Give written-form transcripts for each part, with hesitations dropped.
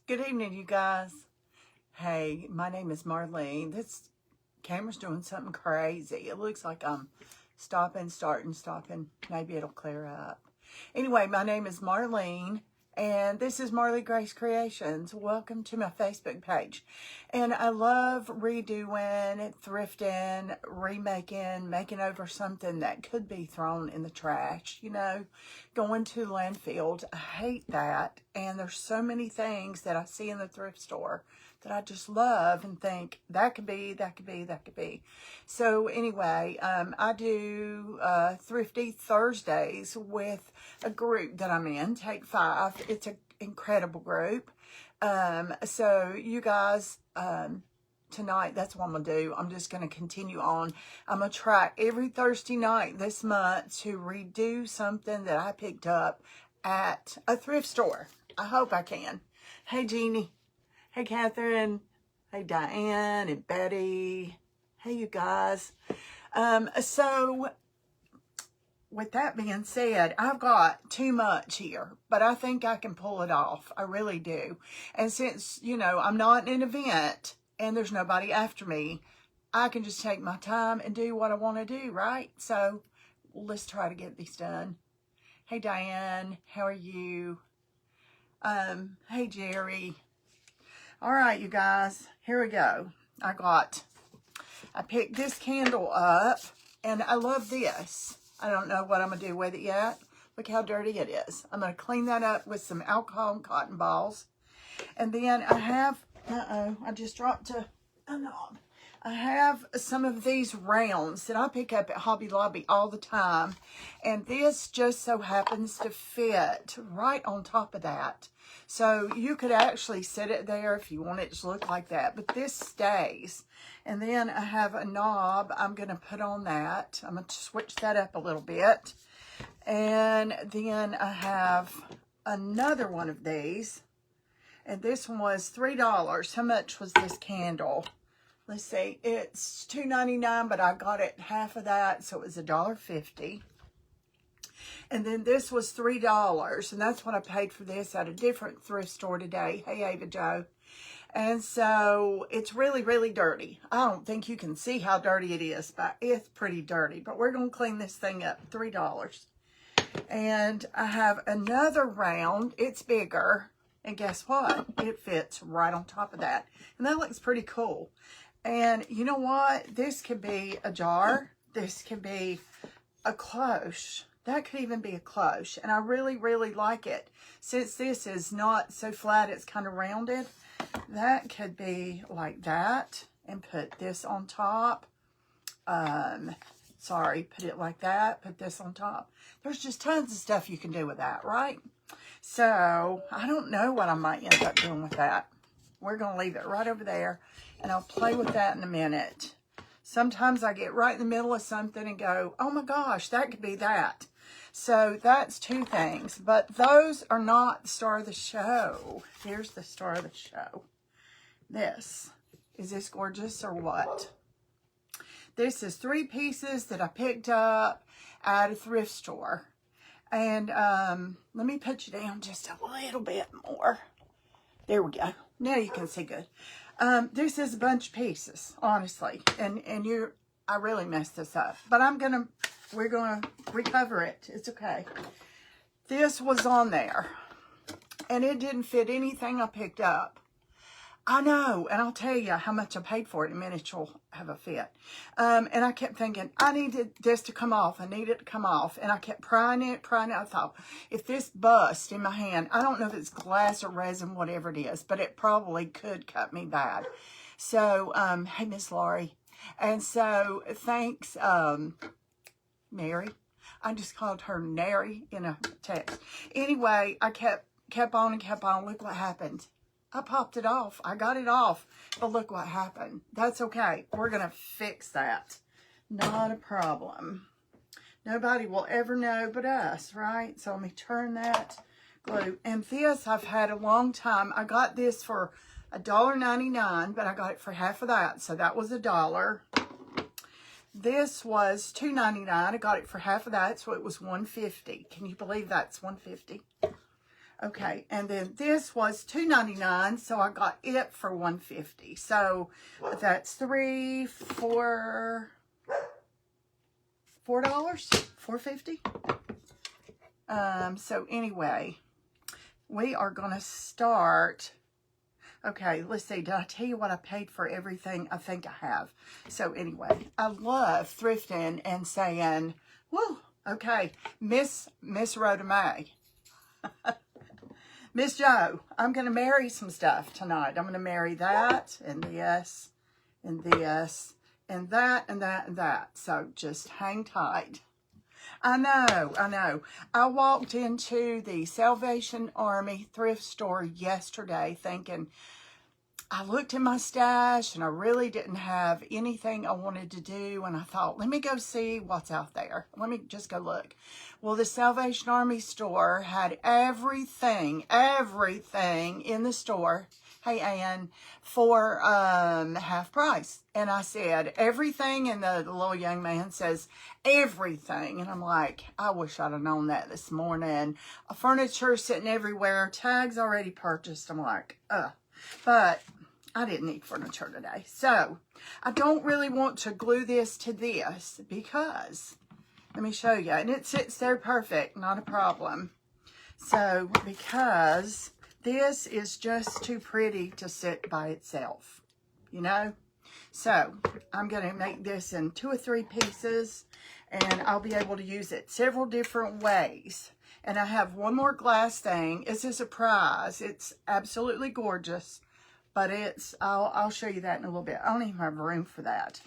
Good evening, you guys. Hey, my name is Marlene. This camera's doing something crazy. It looks like I'm stopping, starting, stopping. Maybe it'll clear up. Anyway, my name is Marlene, and this is Marley Grace Creations. Welcome to my Facebook page. And I love redoing, thrifting, remaking, making over something that could be thrown in the trash, you know, going to landfills. I hate that. And there's so many things that I see in the thrift store that I just love and think that could be, that could be, that could be. So anyway, I do Thrifty Thursdays with a group that I'm in, Take 5. It's an incredible group. So you guys, tonight, that's what I'm going to do. I'm just going to continue on. I'm going to try every Thursday night this month to redo something that I picked up at a thrift store. I hope I can. Hey, Jeannie. Hey, Catherine. Hey, Diane and Betty. Hey, you guys. So with that being said, I've got too much here, but I think I can pull it off. I really do. And since, you know, I'm not in an event and there's nobody after me, I can just take my time and do what I want to do, right? So let's try to get these done. Hey, Diane, how are you? Hey, Jerry. All right, you guys, here we go. I picked this candle up, and I love this. I don't know what I'm going to do with it yet. Look how dirty it is. I'm going to clean that up with some alcohol and cotton balls. And then I have, I just dropped a knob. I have some of these rounds that I pick up at Hobby Lobby all the time. And this just so happens to fit right on top of that. So you could actually set it there if you want it to look like that. But this stays. And then I have a knob I'm going to put on that. I'm going to switch that up a little bit. And then I have another one of these. And this one was $3. How much was this candle? Let's see, it's $2.99, but I got it half of that, so it was $1.50. And then this was $3, and that's what I paid for this at a different thrift store today. Hey, Ava Jo. And so it's really, really dirty. I don't think you can see how dirty it is, but it's pretty dirty. But we're going to clean this thing up, $3. And I have another round. It's bigger. And guess what? It fits right on top of that. And that looks pretty cool. And you know what? This could be a jar. This could be a cloche. That could even be a cloche. And I really, really like it. Since this is not so flat, it's kind of rounded. That could be like that. And put this on top. Put it like that. Put this on top. There's just tons of stuff you can do with that, right? So, I don't know what I might end up doing with that. We're going to leave it right over there. And I'll play with that in a minute. Sometimes I get right in the middle of something and go, oh my gosh, that could be that. So that's two things. But those are not the star of the show. Here's the star of the show. This. Is this gorgeous or what? This is 3 pieces that I picked up at a thrift store. And let me put you down just a little bit more. There we go. Now you can see good. This is a bunch of pieces, honestly, and I really messed this up, but we're gonna recover it. It's okay. This was on there, and it didn't fit anything I picked up. I know, and I'll tell you how much I paid for it in a minute. You'll have a fit. And I kept thinking, I needed this to come off. I need it to come off. And I kept prying it. I thought, if this busts in my hand, I don't know if it's glass or resin, whatever it is, but it probably could cut me bad. So, hey, Miss Laurie. And so, thanks, Mary. I just called her Nary in a text. Anyway, I kept on and kept on. Look what happened. I popped it off. I got it off. But look what happened. That's okay. We're going to fix that. Not a problem. Nobody will ever know but us, right? So let me turn that glue. And this I've had a long time. I got this for $1.99, but I got it for half of that. So that was $1. This was $2.99. I got it for half of that, so it was $1.50. Can you believe that's $1.50? Okay, and then this was $2.99, so I got it for $1.50. So that's $4, $4.50. So anyway, we are gonna start. Okay, let's see. Did I tell you what I paid for everything? I think I have. So anyway, I love thrifting and saying, whoa, okay, Miss Rhoda May. Miss Joe, I'm going to marry some stuff tonight. I'm going to marry that and this and this and that and that and that. So just hang tight. I know. I walked into the Salvation Army thrift store yesterday thinking, I looked in my stash and I really didn't have anything I wanted to do. And I thought, let me go see what's out there. Let me just go look. Well, the Salvation Army store had everything in the store. Hey, Ann, for half price. And I said, everything? And the little young man says, everything. And I'm like, I wish I'd have known that this morning. Furniture sitting everywhere. Tags already purchased. I'm like, ugh. But I didn't need furniture today. So I don't really want to glue this to this because, let me show you. And it sits there perfect, not a problem. So because this is just too pretty to sit by itself, you know. So I'm going to make this in 2 or 3 pieces and I'll be able to use it several different ways. And I have one more glass thing. It's a surprise. It's absolutely gorgeous. But I'll show you that in a little bit. I don't even have room for that.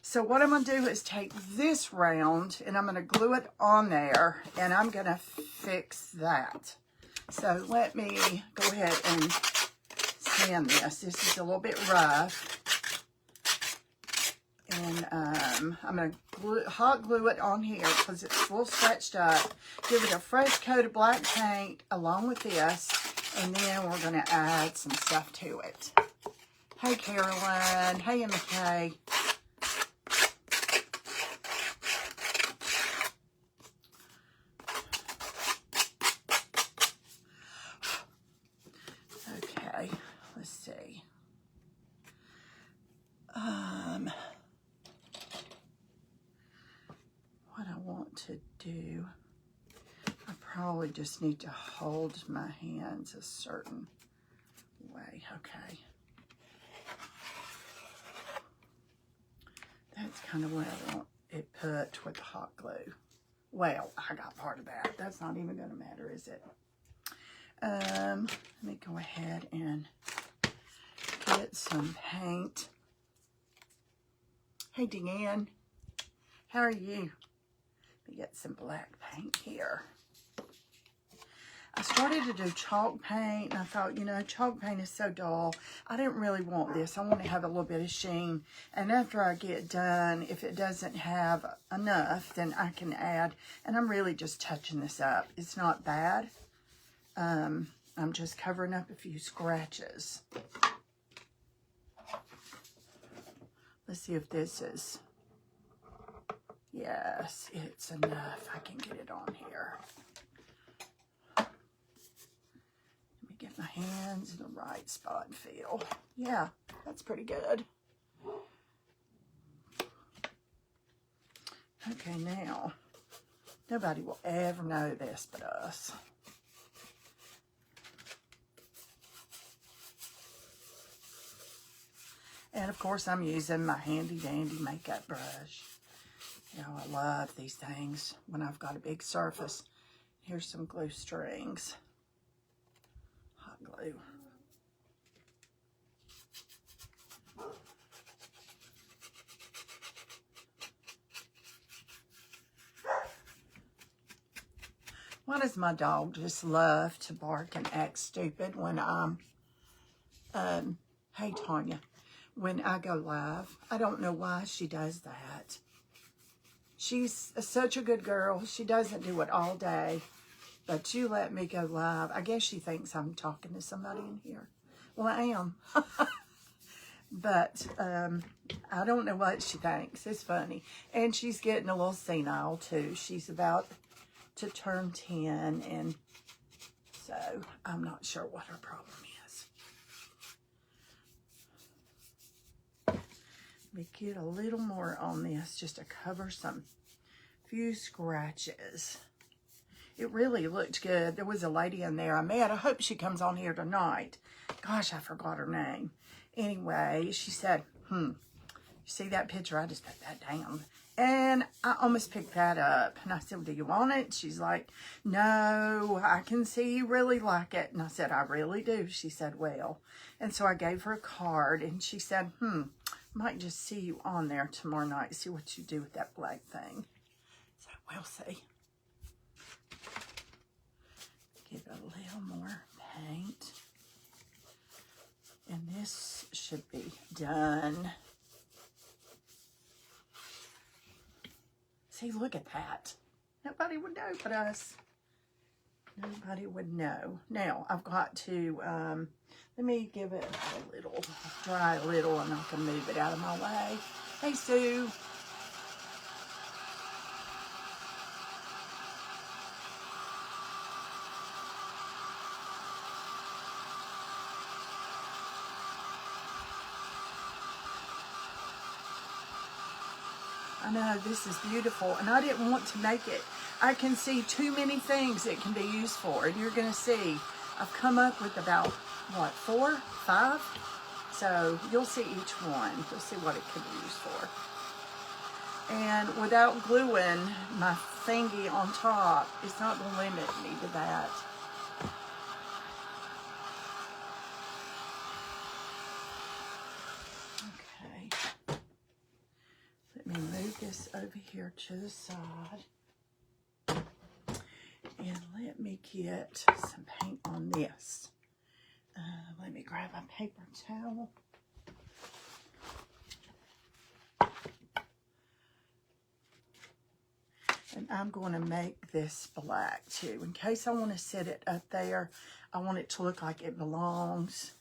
So what I'm going to do is take this round and I'm going to glue it on there and I'm going to fix that. So let me go ahead and sand this. This is a little bit rough. And I'm going to hot glue it on here because it's a little scratched up. Give it a fresh coat of black paint along with this. And then we're going to add some stuff to it. Hey, Carolyn. Hey, McKay. Okay, let's see. What I want to do, I probably just need to hold my hands a certain way. Okay. That's kind of where I want it put with the hot glue. Well, I got part of that. That's not even going to matter, is it? Let me go ahead and get some paint. Hey, Deanne. How are you? Let me get some black paint here. I started to do chalk paint, and I thought, you know, chalk paint is so dull. I didn't really want this. I want to have a little bit of sheen. And after I get done, if it doesn't have enough, then I can add. And I'm really just touching this up. It's not bad. I'm just covering up a few scratches. Let's see if this is... Yes, it's enough. I can get it on here. Get my hands in the right spot and feel. Yeah, that's pretty good. Okay, now, nobody will ever know this but us. And of course, I'm using my handy dandy makeup brush. You know, I love these things when I've got a big surface. Here's some glue strings. Glue. Why does my dog just love to bark and act stupid when I'm, hey Tanya, when I go live? I don't know why she does that. She's such a good girl. She doesn't do it all day. But you let me go live. I guess she thinks I'm talking to somebody in here. Well, I am. But I don't know what she thinks. It's funny. And she's getting a little senile, too. She's about to turn 10. And So I'm not sure what her problem is. Let me get a little more on this just to cover some few scratches. It really looked good. There was a lady in there I met. I hope she comes on here tonight. Gosh, I forgot her name. Anyway, she said, you see that picture? I just put that down. And I almost picked that up. And I said, well, do you want it? She's like, no, I can see you really like it. And I said, I really do. She said, well. And so I gave her a card. And she said, might just see you on there tomorrow night. See what you do with that black thing. So we'll see. Get a little more paint. And this should be done. See, look at that. Nobody would know but us. Nobody would know. Now, I've got to, let me give it a little, dry a little, and I can move it out of my way. Hey, Sue. I know, this is beautiful, and I didn't want to make it. I can see too many things it can be used for, and you're going to see. I've come up with about, what, 4, 5? So you'll see each one. You'll see what it could be used for. And without gluing my thingy on top, it's not going to limit me to that. Let me move this over here to the side. And let me get some paint on this. Let me grab a paper towel. And I'm going to make this black too. In case I want to set it up there, I want it to look like it belongs.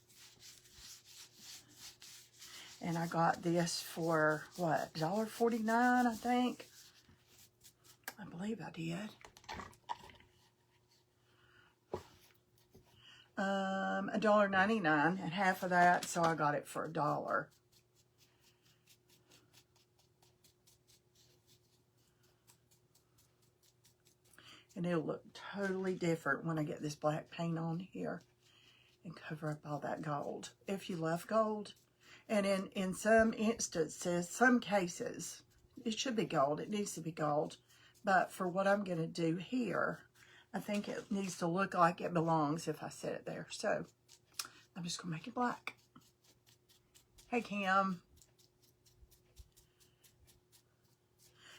And I got this for, what, $1.49, I think? I believe I did. $1.99, and half of that, so I got it for $1. And it'll look totally different when I get this black paint on here and cover up all that gold. If you love gold. And in some instances, some cases, it should be gold. It needs to be gold. But for what I'm going to do here, I think it needs to look like it belongs if I set it there. So I'm just going to make it black. Hey, Kim.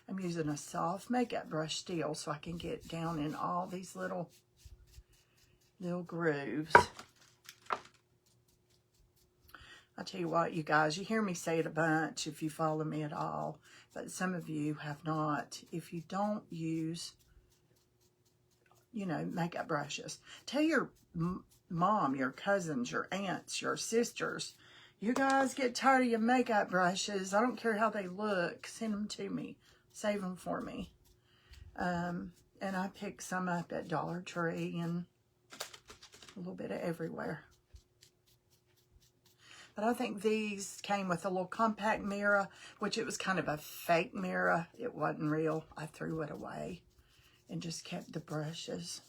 I'm using a soft makeup brush still so I can get down in all these little grooves. I tell you what, you guys, you hear me say it a bunch if you follow me at all, but some of you have not. If you don't use, you know, makeup brushes, tell your mom, your cousins, your aunts, your sisters, you guys get tired of your makeup brushes. I don't care how they look. Send them to me. Save them for me. And I picked some up at Dollar Tree and a little bit of everywhere. But I think these came with a little compact mirror, which it was kind of a fake mirror. It wasn't real. I threw it away and just kept the brushes.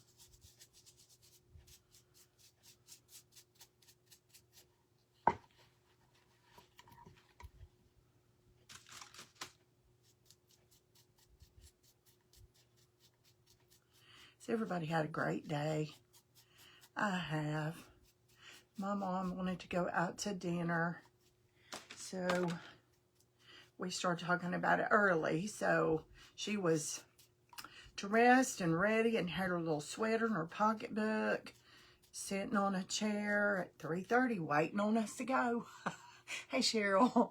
So everybody had a great day. I have. My mom wanted to go out to dinner, so we started talking about it early. So she was dressed and ready and had her little sweater and her pocketbook, sitting on a chair at 3:30 waiting on us to go. Hey, Cheryl.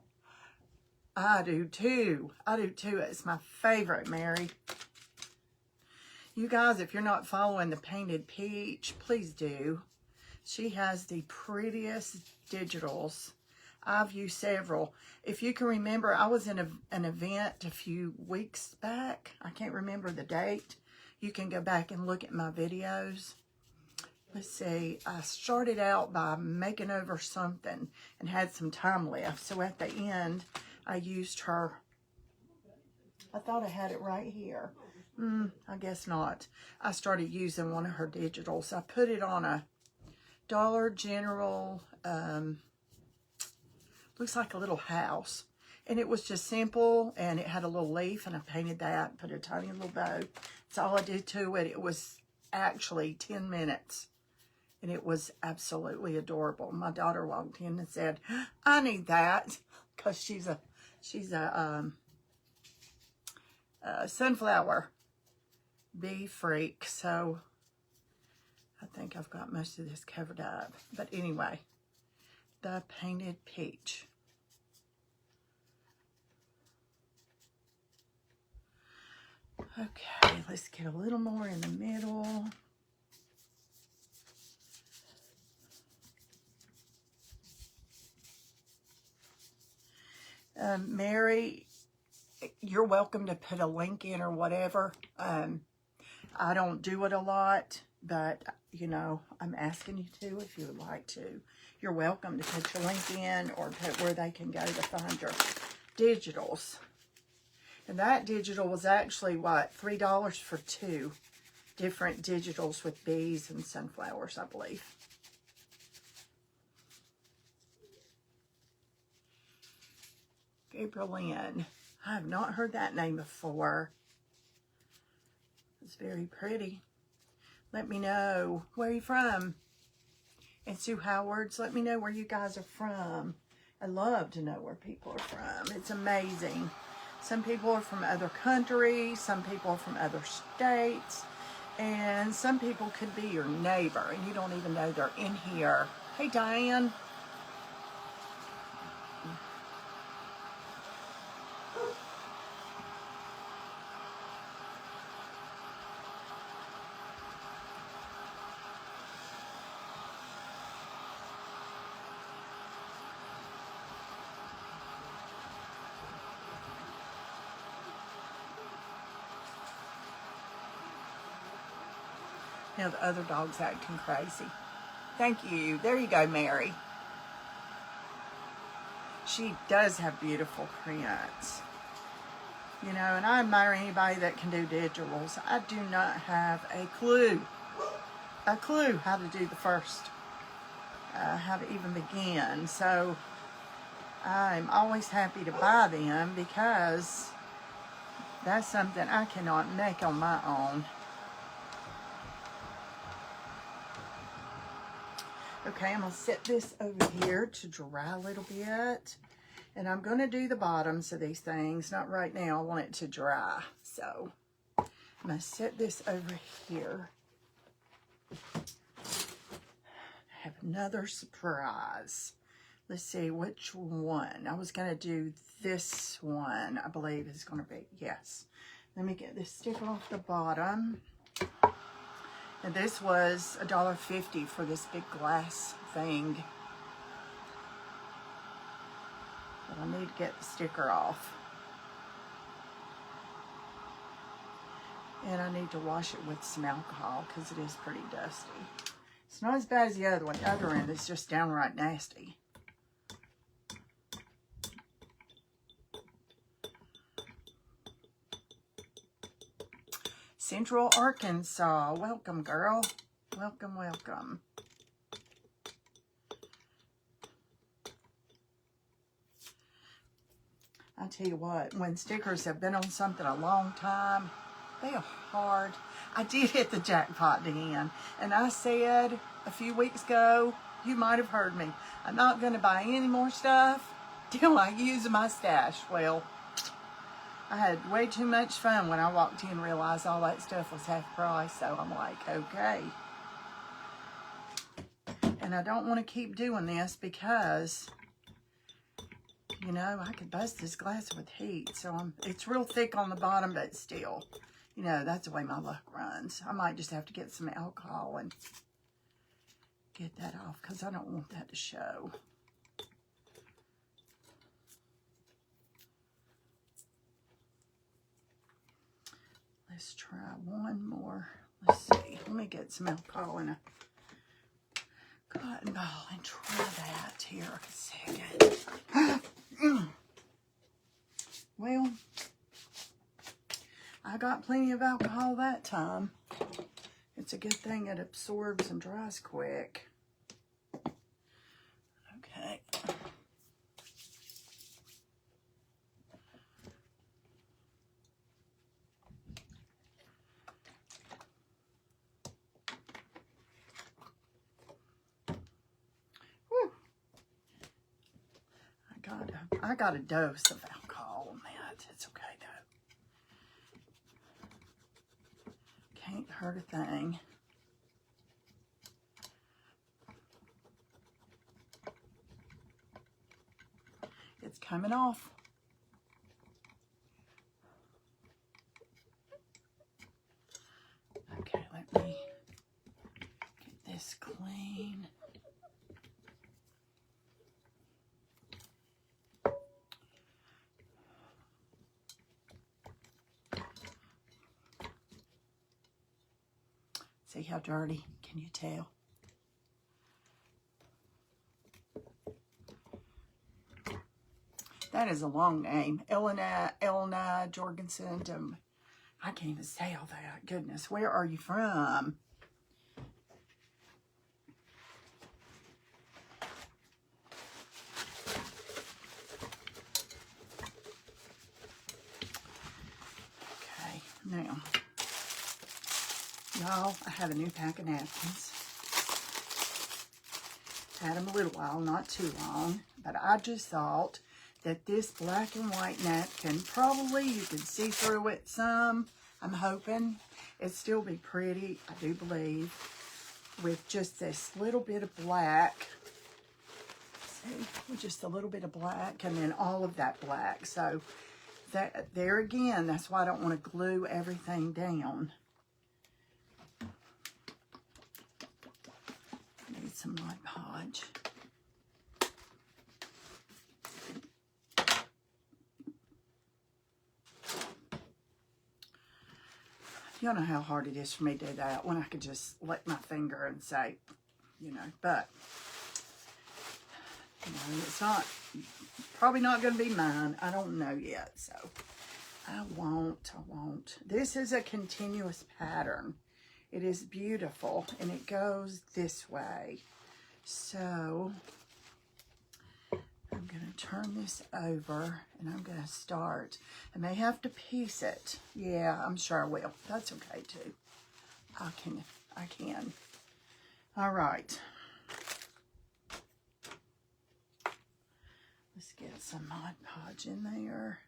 I do too. I do too. It's my favorite, Mary. You guys, if you're not following the Painted Peach, please do. She has the prettiest digitals. I've used several. If you can remember, I was in an event a few weeks back. I can't remember the date. You can go back and look at my videos. let's see, I started out by making over something and had some time left. So at the end, I used her, I thought I had it right here. I guess not. I started using one of her digitals. I put it on a Dollar General, looks like a little house. And it was just simple, and it had a little leaf, and I painted that, put a tiny little bow. That's all I did to it. It was actually 10 minutes, and it was absolutely adorable. My daughter walked in and said, I need that, because she's a sunflower bee freak, so I think I've got most of this covered up. But anyway, the painted peach. Okay, let's get a little more in the middle. Mary, you're welcome to put a link in or whatever. I don't do it a lot, but, you know, I'm asking you to if you would like to. You're welcome to put your link in or put where they can go to find your digitals. And that digital was actually, what, $3 for 2 different digitals with bees and sunflowers, I believe. Gabriel Lynn. I have not heard that name before. It's very pretty. Let me know. Where are you from? And Sue Howards, let me know where you guys are from. I love to know where people are from. It's amazing. Some people are from other countries. Some people are from other states. And some people could be your neighbor, and you don't even know they're in here. Hey, Diane. Now the other dog's acting crazy. Thank you. There you go, Mary. She does have beautiful prints. You know, and I admire anybody that can do digitals. I do not have a clue how to do the first, how to even begin. So I'm always happy to buy them because that's something I cannot make on my own. Okay, I'm going to set this over here to dry a little bit. And I'm going to do the bottoms of these things. Not right now. I want it to dry. So I'm going to set this over here. I have another surprise. Let's see which one. I was going to do this one, I believe is going to be. Yes. Let me get this sticker off the bottom. And this was $1.50 for this big glass thing. But I need to get the sticker off. And I need to wash it with some alcohol because it is pretty dusty. It's not as bad as the other one. The other end is just downright nasty. Central Arkansas. Welcome, girl. Welcome, welcome. I tell you what, when stickers have been on something a long time, they are hard. I did hit the jackpot again. And I said a few weeks ago, you might have heard me, I'm not going to buy any more stuff till I use my stash. Well, I had way too much fun when I walked in and realized all that stuff was half price. So I'm like, okay. And I don't want to keep doing this because, you know, I could bust this glass with heat. So it's real thick on the bottom, but still, you know, that's the way my luck runs. I might just have to get some alcohol and get that off because I don't want that to show. Let's try one more. Let's see. Let me get some alcohol in a cotton ball and try that here a second. Well, I got plenty of alcohol that time. It's a good thing it absorbs and dries quick. Okay. Whew. I got a dose of alcohol on that. It's okay though. Can't hurt a thing. It's coming off. Okay, let me get this clean. See how dirty? Can you tell? That is a long name. Elena Jorgensen. I can't even say all that. Goodness, where are you from? Okay, now, y'all, I have a new pack of napkins. Had them a little while, not too long, but I just thought that this black and white napkin, probably you can see through it some. I'm hoping it'd still be pretty, I do believe, with just this little bit of black. See, with just a little bit of black and then all of that black. So that there again, that's why I don't want to glue everything down. I need some Mod Podge. You know how hard it is for me to do that when I could just lick my finger and say, you know, but, you know, it's not, probably not going to be mine. I don't know yet, so I won't. This is a continuous pattern. It is beautiful, and it goes this way. So I'm going to turn this over, and I'm going to start. I may have to piece it. Yeah, I'm sure I will. That's okay, too. I can. All right. Let's get some Mod Podge in there.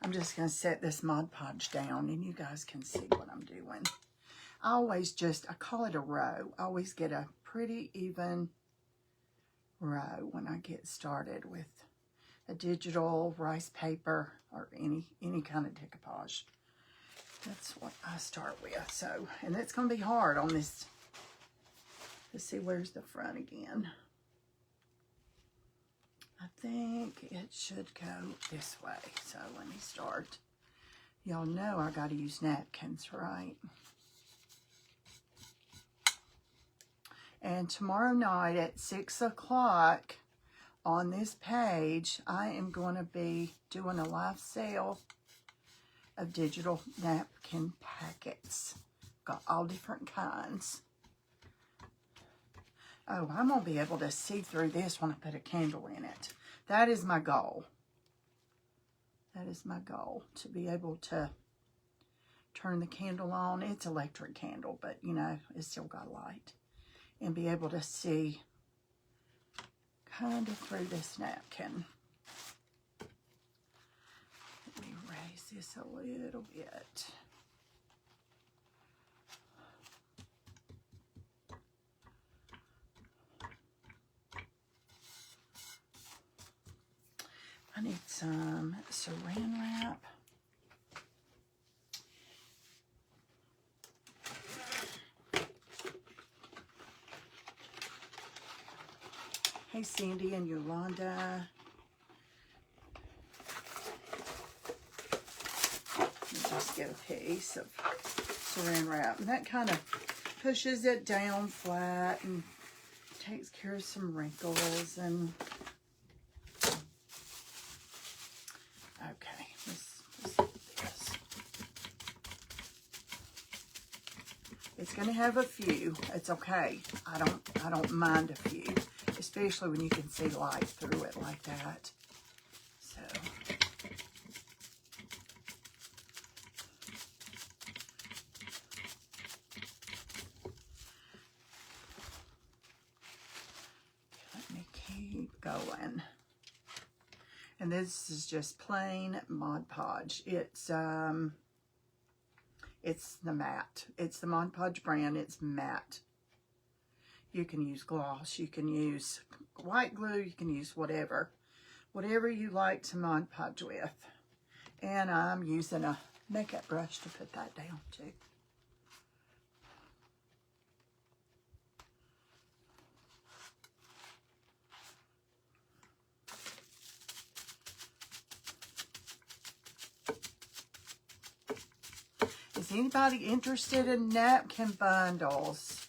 I'm just going to set this Mod Podge down, and you guys can see what I'm doing. I call it a row. I always get a pretty even row when I get started with a digital rice paper or any kind of decoupage. That's what I start with. So, and it's going to be hard on this. Let's see, where's the front again? I think it should go this way. So let me start. Y'all know I got to use napkins, right? And tomorrow night at 6 o'clock on this page, I am going to be doing a live sale of digital napkin packets. Got all different kinds. Oh, I'm going to be able to see through this when I put a candle in it. That is my goal. That is my goal, to be able to turn the candle on. It's electric candle, but, you know, it's still got light. And be able to see kind of through this napkin. Let me raise this a little bit. I need some saran wrap. Hey, Sandy and Yolanda. Let me just get a piece of saran wrap. And that kind of pushes it down flat and takes care of some wrinkles. And okay, let's do this. It's going to have a few. It's okay. I don't mind a few, especially when you can see light through it like that. So let me keep going. And this is just plain Mod Podge. It's the matte. It's the Mod Podge brand. It's matte. You can use gloss. You can use white glue. You can use whatever you like to Mod Podge with. And I'm using a makeup brush to put that down too. Is anybody interested in napkin bundles?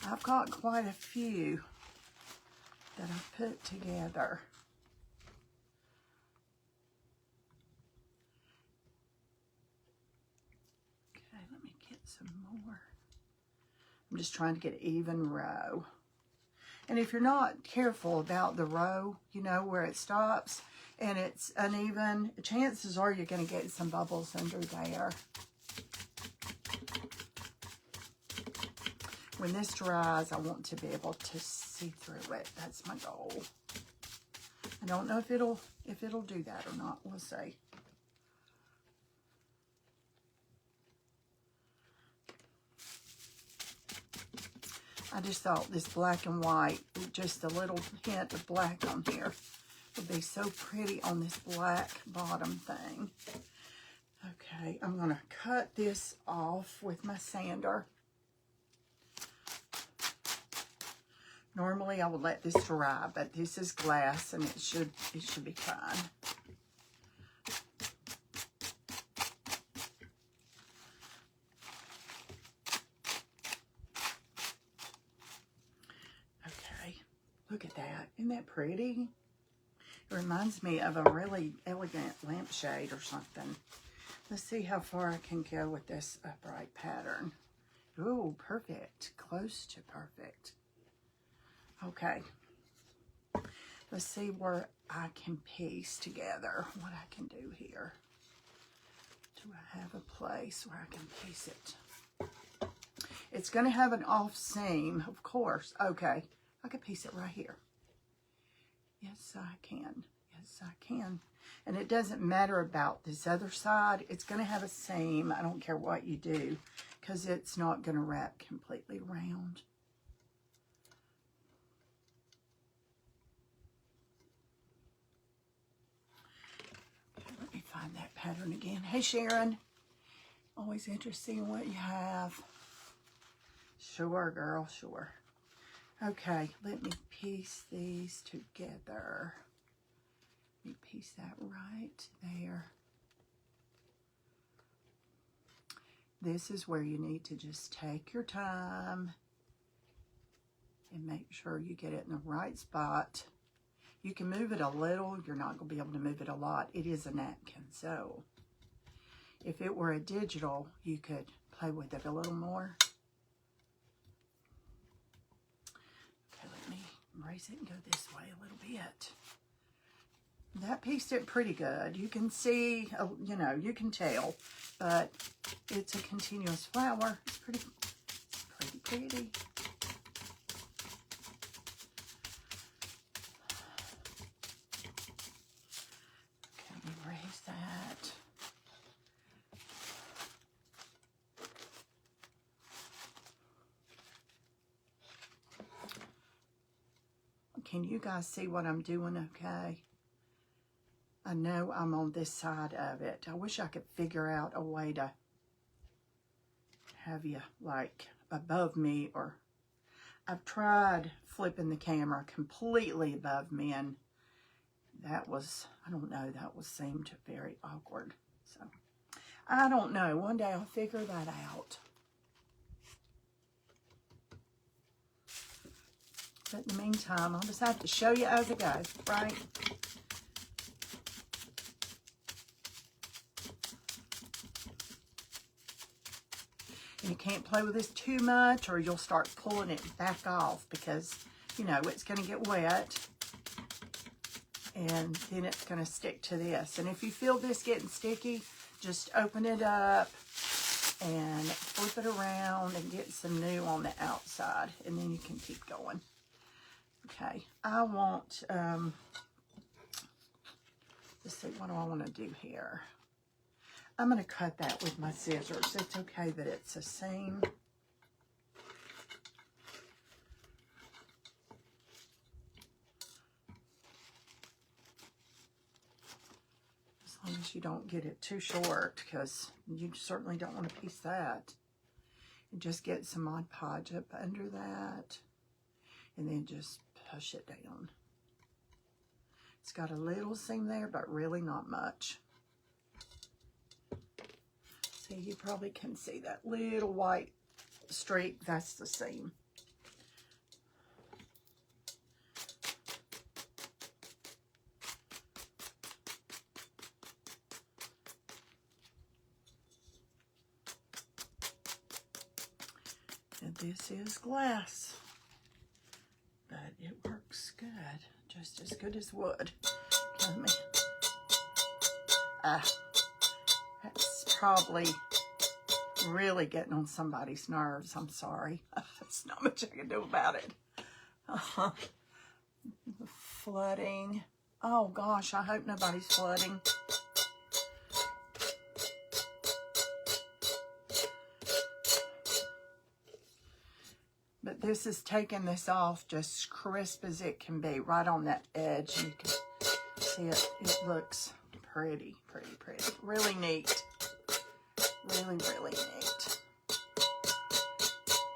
I've got quite a few that I've put together. Okay, let me get some more. I'm just trying to get even row. And if you're not careful about the row, you know, where it stops and it's uneven, chances are you're going to get some bubbles under there. When this dries, I want to be able to see through it. That's my goal. I don't know if it'll do that or not. We'll see. I just thought this black and white, just a little hint of black on here, would be so pretty on this black bottom thing. Okay, I'm going to cut this off with my sander. Normally I would let this dry, but this is glass and it should be fine. Okay, look at that. Isn't that pretty? It reminds me of a really elegant lampshade or something. Let's see how far I can go with this upright pattern. Ooh, perfect. Close to perfect. Okay, let's see where I can piece together what I can do here. Do I have a place where I can piece it? It's going to have an off seam, of course. Okay, I could piece it right here. Yes, I can. Yes, I can. And it doesn't matter about this other side. It's going to have a seam. I don't care what you do because it's not going to wrap completely around. Find that pattern again. Hey Sharon, always interested in what you have. Sure, girl, sure. Okay, let me piece these together. Let me piece that right there. This is where you need to just take your time and make sure you get it in the right spot. You can move it a little. You're not going to be able to move it a lot. It is a napkin, so if it were a digital, you could play with it a little more. Okay, let me raise it and go this way a little bit. That pieced it pretty good. You can see, you know, you can tell, but it's a continuous flower. It's pretty. That. Can you guys see what I'm doing okay? I know I'm on this side of it. I wish I could figure out a way to have you like above me, or I've tried flipping the camera completely above me and that was, I don't know, that seemed very awkward. So I don't know. One day I'll figure that out. But in the meantime, I'll just have to show you as it goes, right? And you can't play with this too much or you'll start pulling it back off because, you know, it's going to get wet. And then it's going to stick to this. And if you feel this getting sticky, just open it up and flip it around and get some new on the outside. And then you can keep going. Okay, I want, let's see, what do I want to do here? I'm going to cut that with my scissors. It's okay that it's a seam. As long as you don't get it too short, because you certainly don't want to piece that. And just get some Mod Podge up under that. And then just push it down. It's got a little seam there, but really not much. See, you probably can see that little white streak. That's the seam. And this is glass. But it works good, just as good as wood. Let me, that's probably really getting on somebody's nerves. I'm sorry. There's not much I can do about it. Flooding. Oh gosh, I hope nobody's flooding. But this is taking this off just crisp as it can be, right on that edge. You can see it. It looks pretty, pretty, pretty. Really neat. Really, really neat.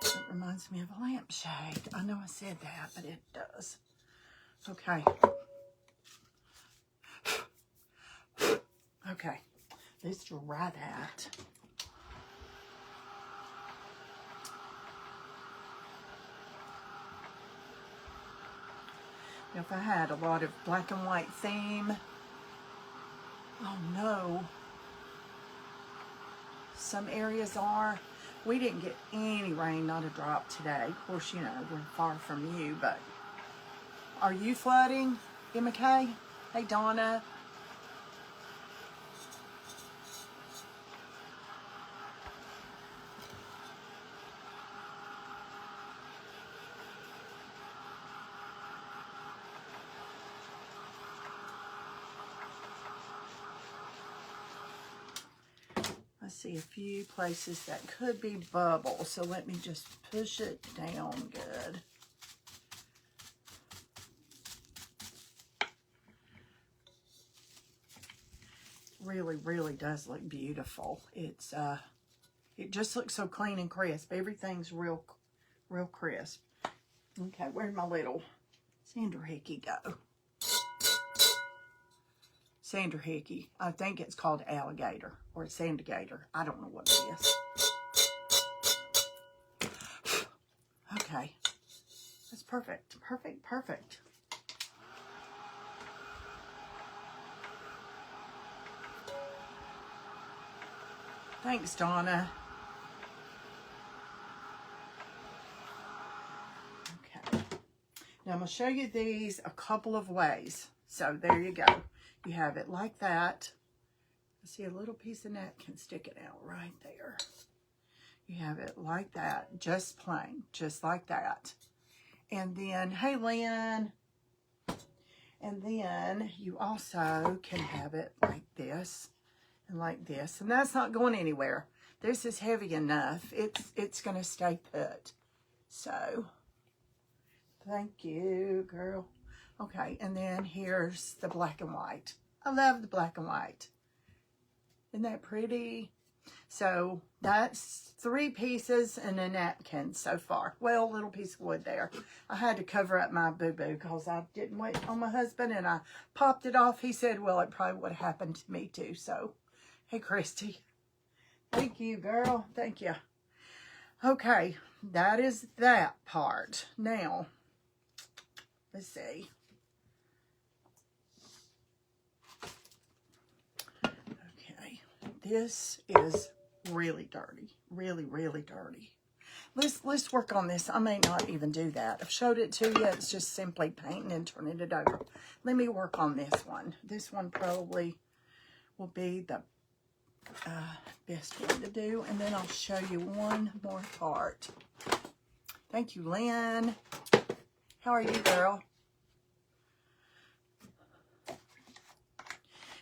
It reminds me of a lampshade. I know I said that, but it does. Okay. Okay. Let's dry that. If I had a lot of black and white theme, oh no, some areas are. We didn't get any rain, not a drop today. Of course, you know, we're far from you, but are you flooding, Emma Kay? Hey, Donna. I see a few places that could be bubbles, so let me just push it down good. Really, really does look beautiful. It's it just looks so clean and crisp. Everything's real crisp. Okay, where'd my little sander hickey go? Sander hickey. I think it's called alligator or sandigator. I don't know what it is. Okay. That's perfect. Perfect, perfect. Thanks, Donna. Okay. Now I'm going to show you these a couple of ways. So there you go. You have it like that. I see a little piece of napkin sticking out right there. You have it like that, just plain, just like that. And then, hey, Lynn. And then you also can have it like this and like this. And that's not going anywhere. This is heavy enough. It's going to stay put. So, thank you, girl. Okay, and then here's the black and white. I love the black and white. Isn't that pretty? So that's 3 pieces and a napkin so far. Well, a little piece of wood there. I had to cover up my boo-boo because I didn't wait on my husband and I popped it off. He said, well, it probably would have happened to me too. So, hey, Christy. Thank you, girl. Thank you. Okay, that is that part. Now, let's see. Okay, this is really dirty. Really, really dirty. Let's work on this. I may not even do that. I've showed it to you. It's just simply painting and turning it over. Let me work on this one. This one probably will be the best one to do. And then I'll show you one more part. Thank you, Lynn. How are you, girl?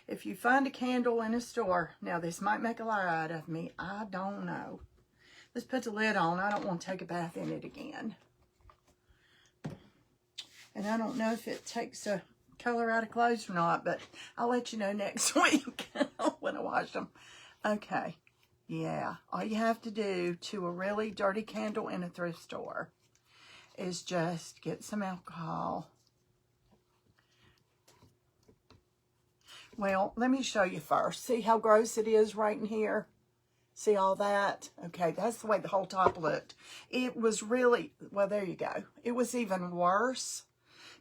If you find a candle in a store, now this might make a lie out of me. I don't know. Let's put the lid on. I don't want to take a bath in it again. And I don't know if it takes a color out of clothes or not, but I'll let you know next week when I wash them. Okay. Yeah. All you have to do to a really dirty candle in a thrift store is just get some alcohol. Well, let me show you first. See how gross it is right in here? See all that? Okay, that's the way the whole top looked. It was really, well, there you go. It was even worse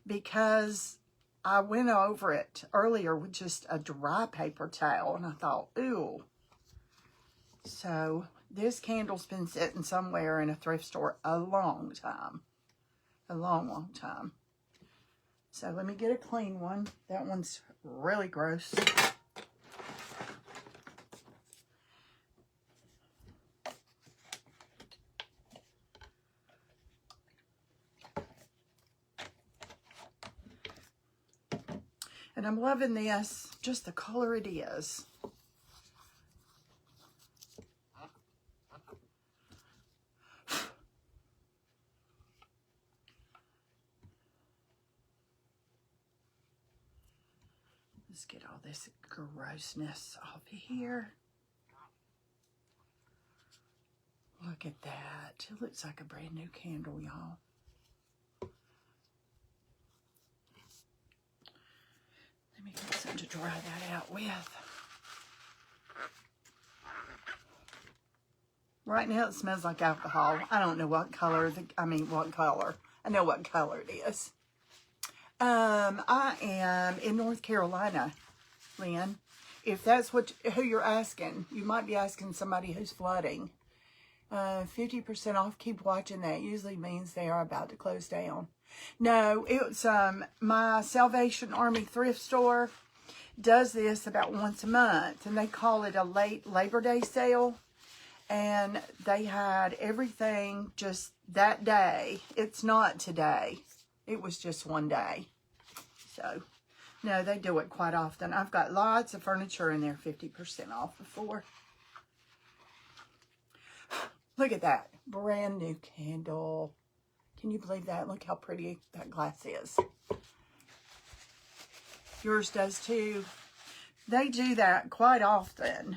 because I went over it earlier with just a dry paper towel, and I thought, ooh. So this candle's been sitting somewhere in a thrift store a long time. A long, long time. So let me get a clean one. That one's really gross. And I'm loving this, just the color it is. Let's get all this grossness off of here. Look at that. It looks like a brand new candle, y'all. Let me get something to dry that out with. Right now it smells like alcohol. I don't know what color, what color. I know what color it is. I am in North Carolina, Lynn. If that's who you're asking, you might be asking somebody who's flooding. 50% off. Keep watching that. Usually means they are about to close down. No, it's my Salvation Army thrift store does this about once a month, and they call it a late Labor Day sale. And they had everything just that day. It's not today. It was just one day. So, no, they do it quite often. I've got lots of furniture in there 50% off before. Look at that. Brand new candle. Can you believe that? Look how pretty that glass is. Yours does too. They do that quite often.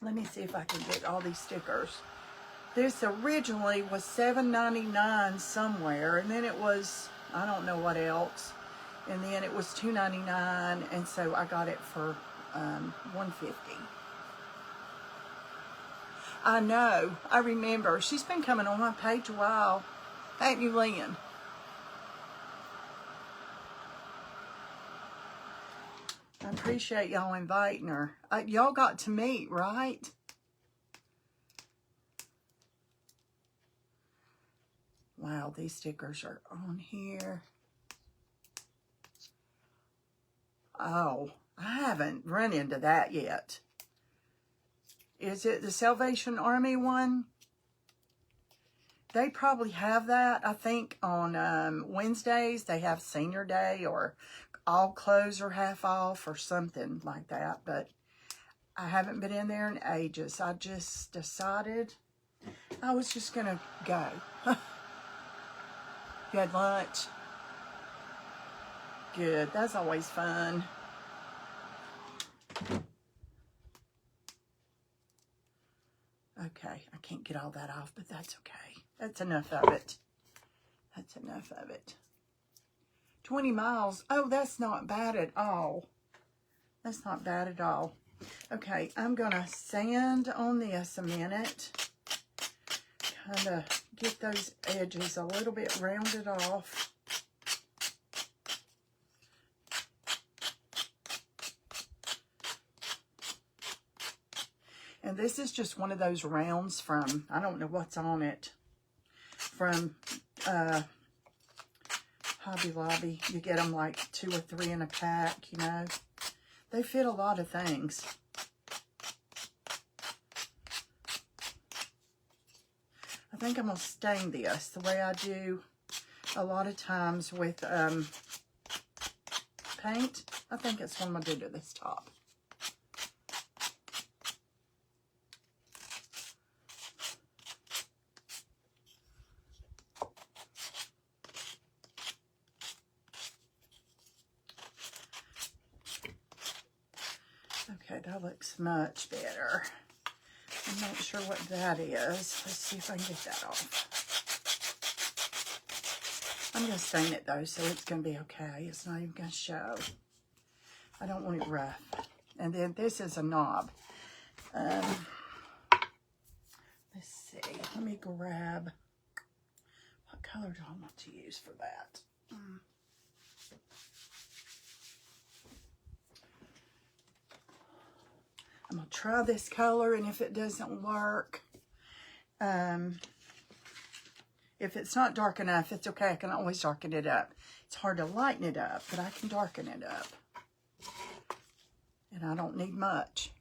Let me see if I can get all these stickers. This originally was $7.99 somewhere, and then it was, I don't know what else, and then it was $2.99, and so I got it for $1.50. I know, I remember. She's been coming on my page a while. Ain't you, Lynn? I appreciate y'all inviting her. Y'all got to meet, right? Wow, these stickers are on here. Oh, I haven't run into that yet. Is it the Salvation Army one? They probably have that. I think on Wednesdays they have Senior Day, or all clothes are half off or something like that. But I haven't been in there in ages. I just decided I was just going to go. You had lunch? Good. That's always fun. Okay. I can't get all that off, but that's okay. That's enough of it. That's enough of it. 20 miles. Oh, that's not bad at all. That's not bad at all. Okay, I'm going to sand on this a minute. Kind of get those edges a little bit rounded off. And this is just one of those rounds from, I don't know what's on it, from Hobby Lobby. You get them like 2 or 3 in a pack, you know. They fit a lot of things. I think I'm going to stain this the way I do a lot of times with paint. I think it's what I'm going to do to this top. Okay, that looks much better. I'm not sure what that is. Let's see if I can get that off. I'm going to stain it though, so it's going to be okay. It's not even going to show. I don't want it rough. And then this is a knob. Let's see. Let me grab. What color do I want to use for that? I'm going to try this color, and if it doesn't work, if it's not dark enough, it's okay. I can always darken it up. It's hard to lighten it up, but I can darken it up. And I don't need much.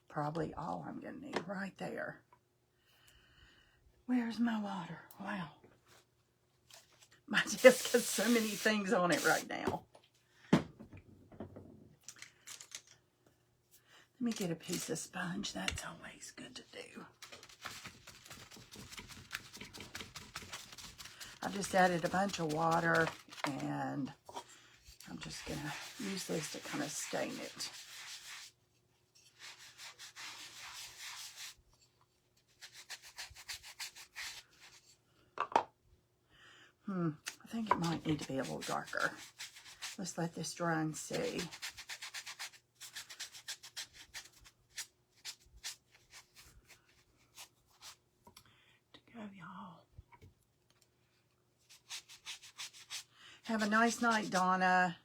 Probably all I'm going to need right there. Where's my water? Wow. My desk has so many things on it right now. Let me get a piece of sponge. That's always good to do. I just added a bunch of water, and I'm just going to use this to kind of stain it. I think it might need to be a little darker. Let's let this dry and see. Have a nice night, Donna.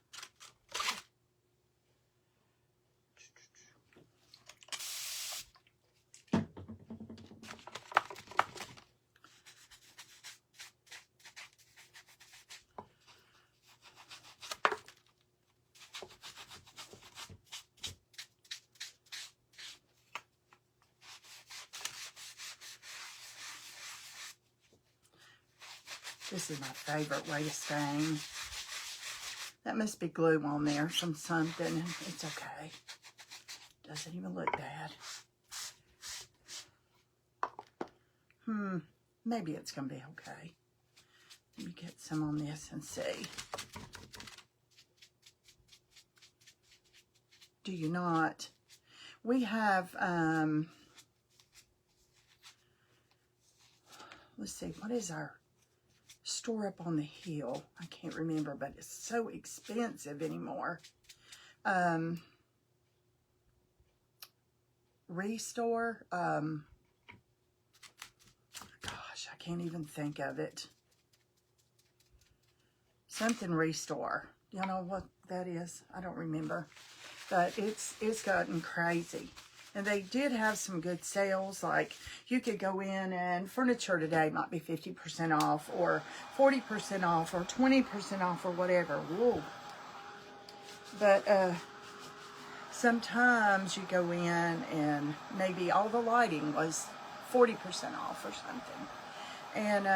This is my favorite way to stain. That must be glue on there from something. It's okay. Doesn't even look bad. Maybe it's going to be okay. Let me get some on this and see. Do you not? We have, let's see, what is our store up on the hill? I can't remember, but it's so expensive anymore. Restore. Gosh, I can't even think of it. Something Restore. Y'all know what that is? I don't remember. But it's gotten crazy. And they did have some good sales, like you could go in and furniture today might be 50% off or 40% off or 20% off or whatever. Whoa. But sometimes you go in and maybe all the lighting was 40% off or something. And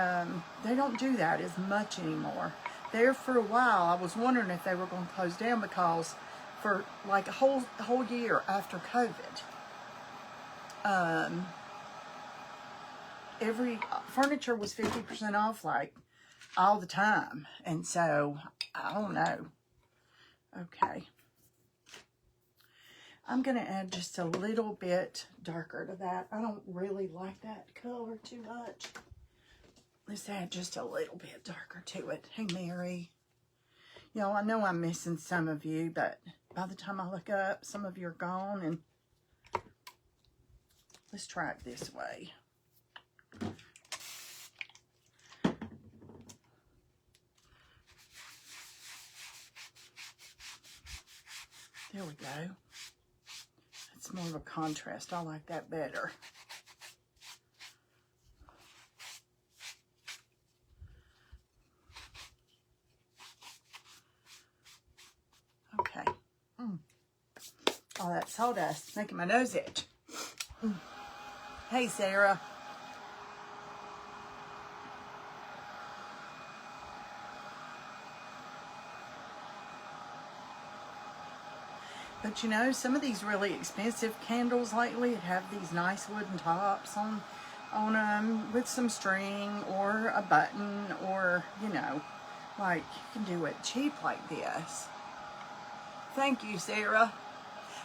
they don't do that as much anymore. There for a while, I was wondering if they were going to close down because for like a whole year after COVID, every furniture was 50% off like all the time. And so I don't know. Okay, I'm gonna add just a little bit darker to that. I don't really like that color too much. Let's add just a little bit darker to it. Hey Mary, y'all, I know I'm missing some of you, but by the time I look up, some of you are gone. And let's try it this way. There we go. It's more of a contrast. I like that better. Okay. Oh, that sawdust making my nose itch. Hey, Sarah. But you know, some of these really expensive candles lately have these nice wooden tops on them with some string or a button, or, you know, like you can do it cheap like this. Thank you, Sarah.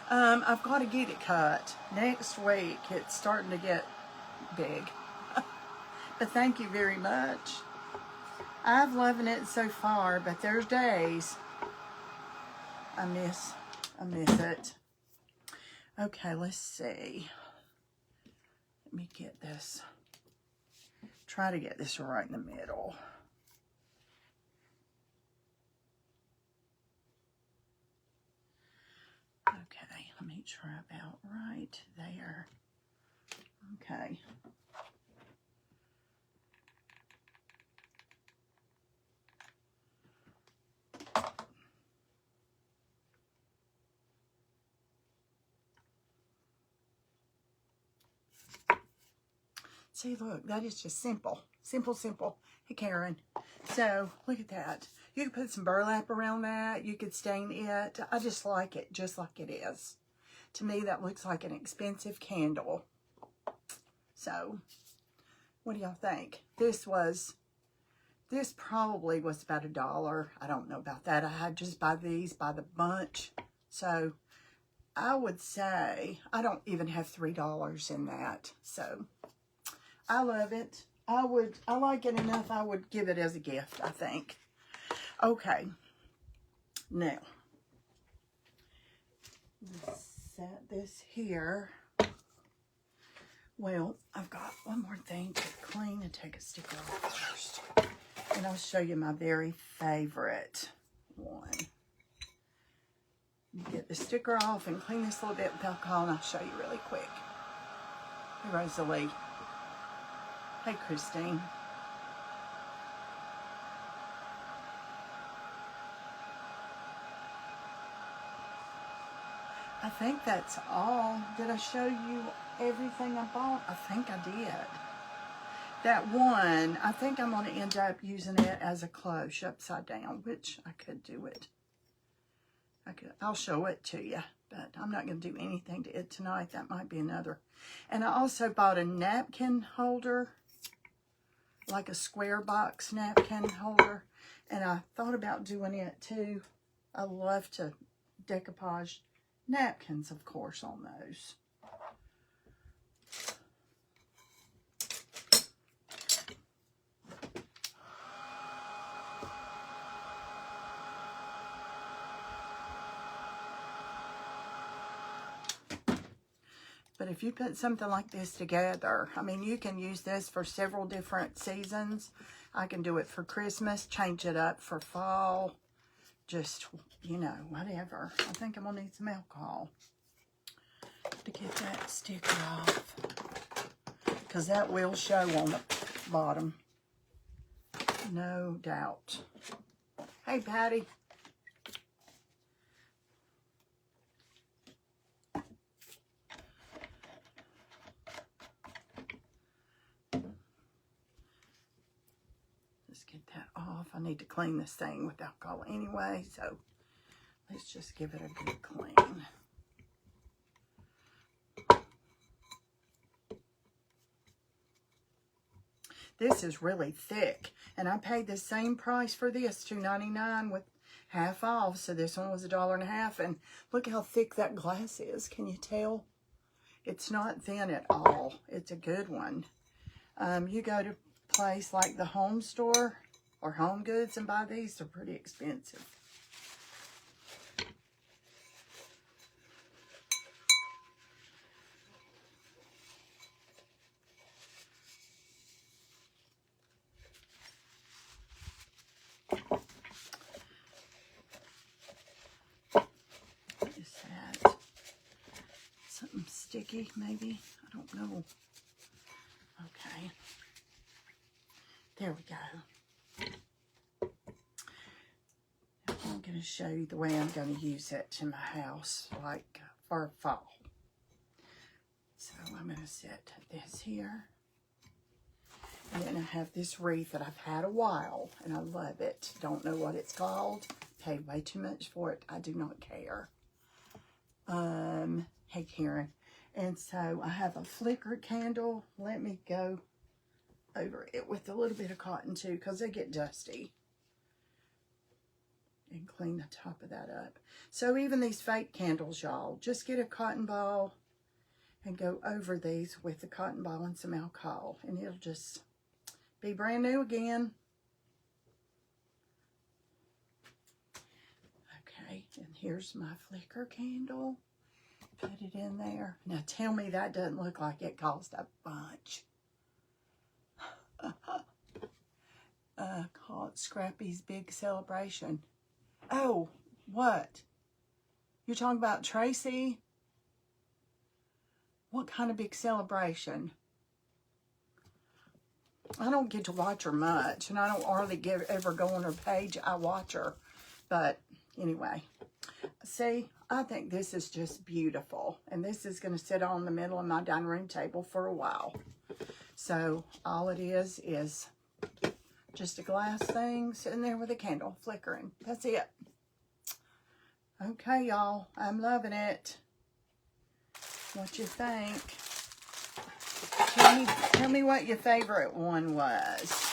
I've got to get it cut. Next week, it's starting to get big. But thank you very much. I'm loving it so far, but there's days I miss it. Okay, let's see. Let me get this. Try to get this right in the middle. Okay, let me try about right there. Okay. See, look, that is just simple. Simple, simple. Hey, Karen. So, look at that. You could put some burlap around that. You could stain it. I just like it just like it is. To me, that looks like an expensive candle. So, what do y'all think? This probably was about $1. I don't know about that. I had just buy these by the bunch. So, I would say I don't even have $3 in that. So, I love it. I like it enough. I would give it as a gift, I think. Okay. Now, let's set this here. Well, I've got one more thing to clean and take a sticker off first. And I'll show you my very favorite one. You get the sticker off and clean this a little bit with alcohol, and I'll show you really quick. Hey, Rosalie. Hey, Christine. I think that's all. Did I show you everything I bought? I think I did. That one, I think I'm going to end up using it as a cloche upside down, which I could do it. I'll show it to you, but I'm not going to do anything to it tonight. That might be another. And I also bought a napkin holder, like a square box napkin holder, and I thought about doing it too. I love to decoupage napkins, of course, on those. But if you put something like this together, I mean, you can use this for several different seasons. I can do it for Christmas, change it up for fall, just, you know, whatever. I think I'm going to need some alcohol to get that sticker off, because that will show on the bottom, no doubt. Hey, Patty. Get that off. I need to clean this thing with alcohol anyway, so let's just give it a good clean. This is really thick, and I paid the same price for this, $2.99 with half off, so this one was $1.50, and look how thick that glass is. Can you tell? It's not thin at all. It's a good one. You go to place like the Home Store or Home Goods and buy these, they're pretty expensive. sticky, maybe. I don't know. Okay. There we go. I'm going to show you the way I'm going to use it in my house, like for fall. So I'm going to set this here. And then I have this wreath that I've had a while, and I love it. Don't know what it's called. Paid way too much for it. I do not care. Hey, Karen. And so I have a flicker candle. Let me go over it with a little bit of cotton, too, because they get dusty. And clean the top of that up. So even these fake candles, y'all, just get a cotton ball and go over these with the cotton ball and some alcohol. And it'll just be brand new again. Okay, and here's my flicker candle. Put it in there. Now tell me that doesn't look like it cost a bunch. Called Scrappy's Big Celebration. Oh, what? You're talking about Tracy? What kind of big celebration? I don't get to watch her much, and I don't hardly ever go on her page. I watch her. But anyway, see, I think this is just beautiful. And this is going to sit on the middle of my dining room table for a while. So all it is just a glass thing sitting there with a candle flickering. That's it. Okay, y'all. I'm loving it. What you think? Tell me what your favorite one was.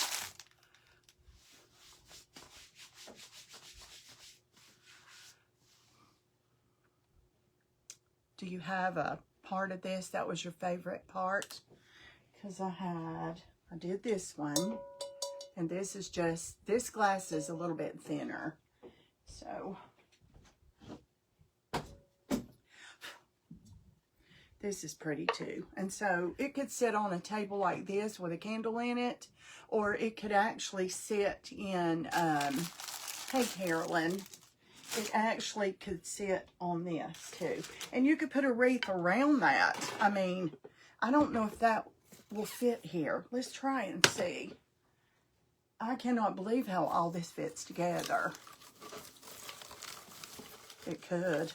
Do you have a part of this that was your favorite part? Because I did this one. And this is just, this glass is a little bit thinner. So, this is pretty too. And so it could sit on a table like this with a candle in it, or it could actually sit in, hey Carolyn, it actually could sit on this too. And you could put a wreath around that. I mean, I don't know if that will fit here. Let's try and see. I cannot believe how all this fits together. It could.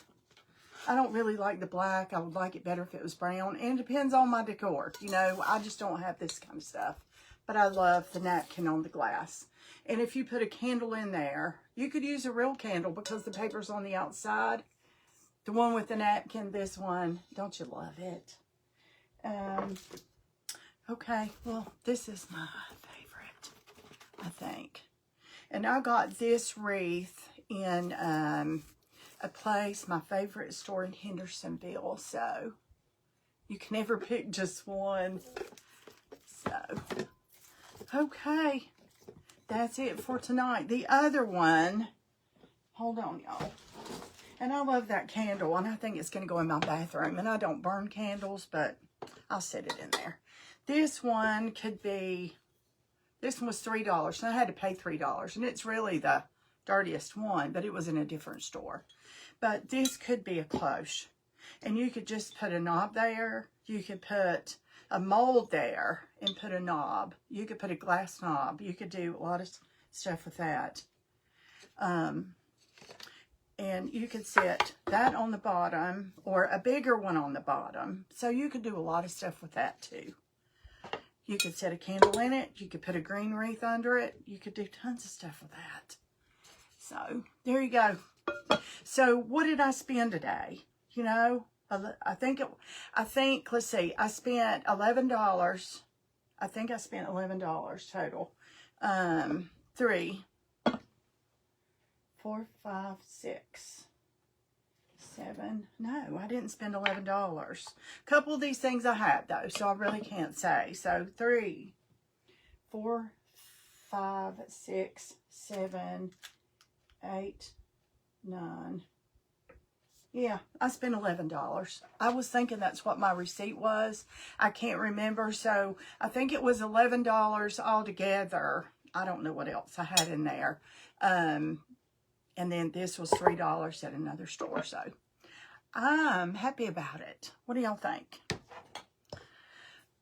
I don't really like the black. I would like it better if it was brown. And it depends on my decor. You know, I just don't have this kind of stuff. But I love the napkin on the glass. And if you put a candle in there, you could use a real candle because the paper's on the outside. The one with the napkin, this one. Don't you love it? Okay, well, this is my favorite, I think. And I got this wreath in a place, my favorite store in Hendersonville. So you can never pick just one. So, okay. That's it for tonight. The other one, hold on, y'all. And I love that candle, and I think it's going to go in my bathroom. And I don't burn candles, but I'll set it in there. This one could be, this one was $3, and I had to pay $3. And it's really the dirtiest one, but it was in a different store. But this could be a cloche. And you could just put a knob there. You could put a mold there and put a knob. You could put a glass knob. You could do a lot of stuff with that. And you could set that on the bottom or a bigger one on the bottom. So you could do a lot of stuff with that too. You could set a candle in it. You could put a green wreath under it. You could do tons of stuff with that. So there you go. So what did I spend today? You know, I think, let's see, I spent $11. I think I spent $11 total. 3, 4, 5, 6, 7. No, I didn't spend $11. A couple of these things I had though, so I really can't say. So 3, 4, 5, 6, 7, 8, 9. Yeah, I spent $11. I was thinking that's what my receipt was. I can't remember. So I think it was $11 altogether. I don't know what else I had in there. And then this was $3 at another store. So I'm happy about it. What do y'all think?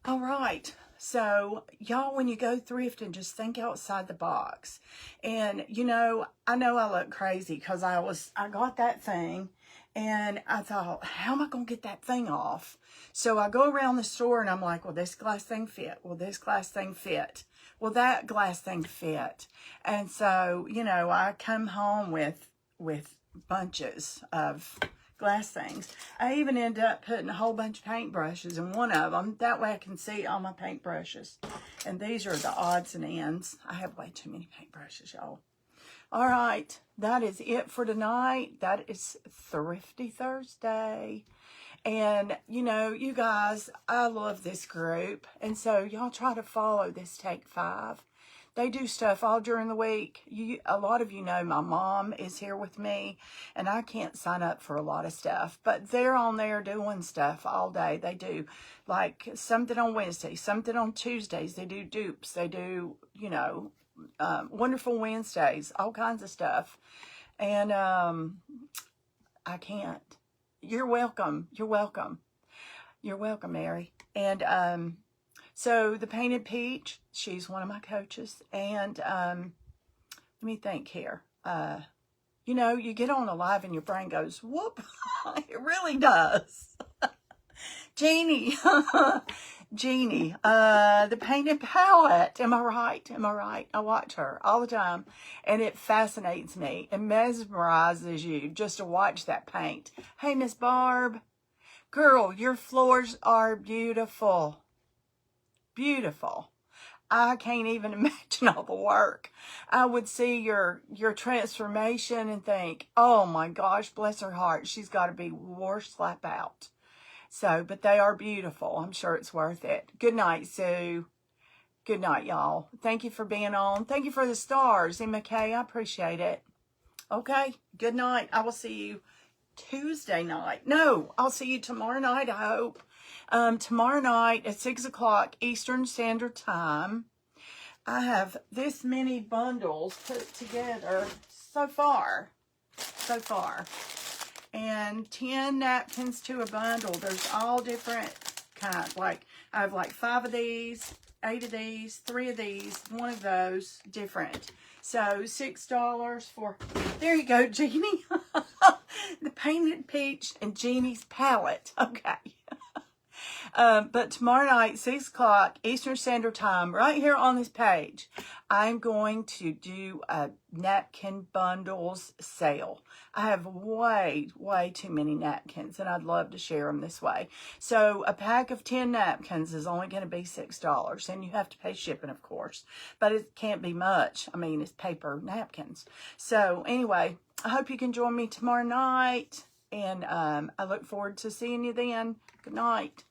All right. So, y'all, when you go thrifting, just think outside the box. And, you know I look crazy because I got that thing and I thought, how am I going to get that thing off? So I go around the store and I'm like, will this glass thing fit? Will this glass thing fit? Well, that glass thing fit. And so, you know, I come home with bunches of glass things. I even end up putting a whole bunch of paintbrushes in one of them. That way I can see all my paintbrushes. And these are the odds and ends. I have way too many paintbrushes, y'all. All right, that is it for tonight. That is Thrifty Thursday. And, you know, you guys, I love this group. And so y'all try to follow this Take 5. They do stuff all during the week. A lot of you know my mom is here with me, and I can't sign up for a lot of stuff. But they're on there doing stuff all day. They do, like, something on Wednesdays, something on Tuesdays. They do dupes. They do, you know, Wonderful Wednesdays, all kinds of stuff. And I can't. You're welcome. You're welcome. You're welcome, Mary. And so the Painted Peach, she's one of my coaches. And let me think here. You know, you get on a live and your brain goes, whoop. It really does. Jeannie. Jeannie, the Painted Palette. Am I right? Am I right? I watch her all the time. And it fascinates me. It mesmerizes you just to watch that paint. Hey, Miss Barb. Girl, your floors are beautiful. Beautiful. I can't even imagine all the work. I would see your transformation and think, oh my gosh, bless her heart. She's got to be wore slap out. So, but they are beautiful. I'm sure it's worth it. Good night, Sue. Good night, y'all. Thank you for being on. Thank you for the stars, McKay. I appreciate it. Okay, good night. I will see you Tuesday night. No, I'll see you tomorrow night, I hope. Tomorrow night at 6 o'clock Eastern Standard Time. I have this many bundles put together so far. And 10 napkins to a bundle. There's all different kinds. Like, I have like 5 of these, 8 of these, 3 of these, 1 of those, different. So, $6 for, there you go, Jeannie. The Painted Peach and Jeannie's palette. Okay. But tomorrow night, 6 o'clock Eastern Standard Time, right here on this page, I'm going to do a napkin bundles sale. I have way too many napkins, and I'd love to share them this way. So a pack of 10 napkins is only going to be $6, and you have to pay shipping, of course. But it can't be much. I mean, it's paper napkins. So anyway, I hope you can join me tomorrow night, and I look forward to seeing you then. Good night.